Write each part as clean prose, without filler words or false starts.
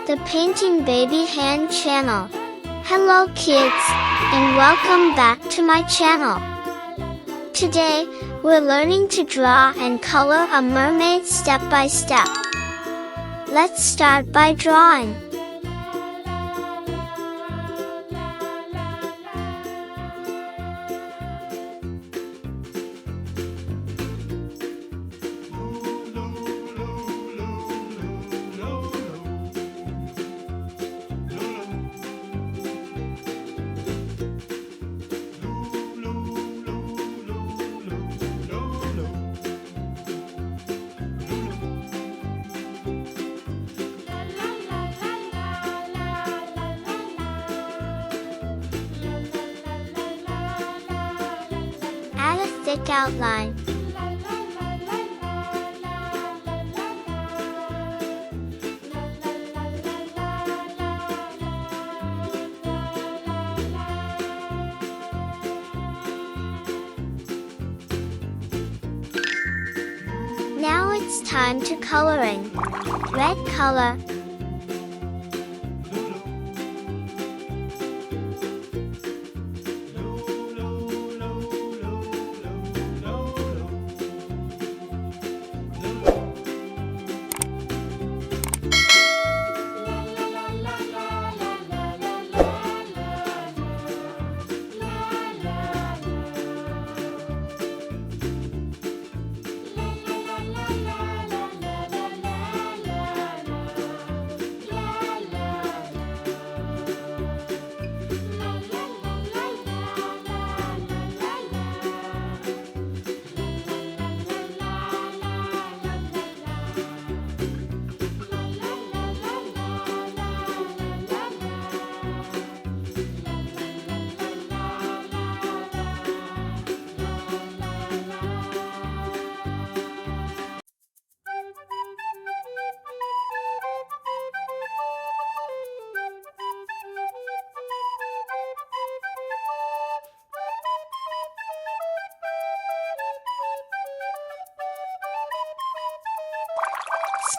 the Painting Baby Hand channel. Hello kids, and welcome back to my channel. Today, we're learning to draw and color a mermaid step by step. Let's start by drawing. Add a thick outline. Now it's time to coloring. Red color.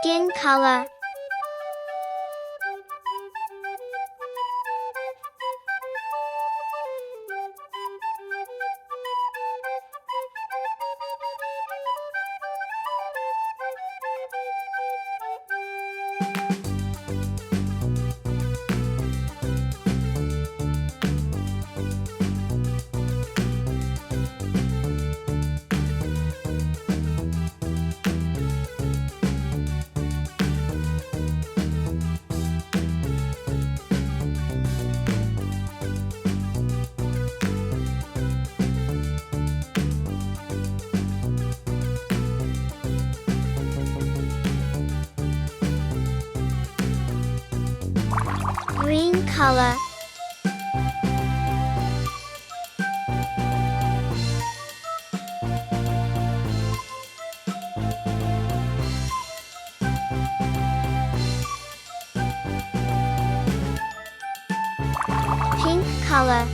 Skin color. Green color. Pink color.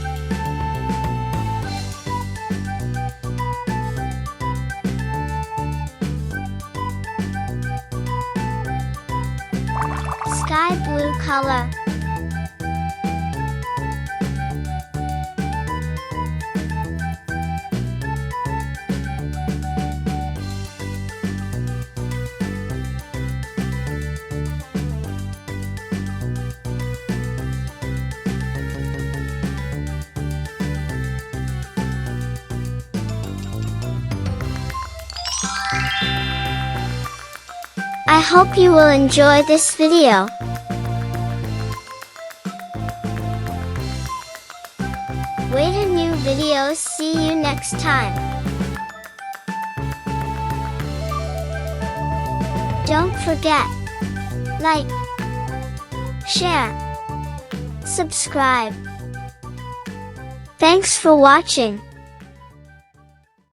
Sky blue color. I hope you will enjoy this video. Wait a new video. See you next time. Don't forget, like, share, subscribe. Thanks for watching.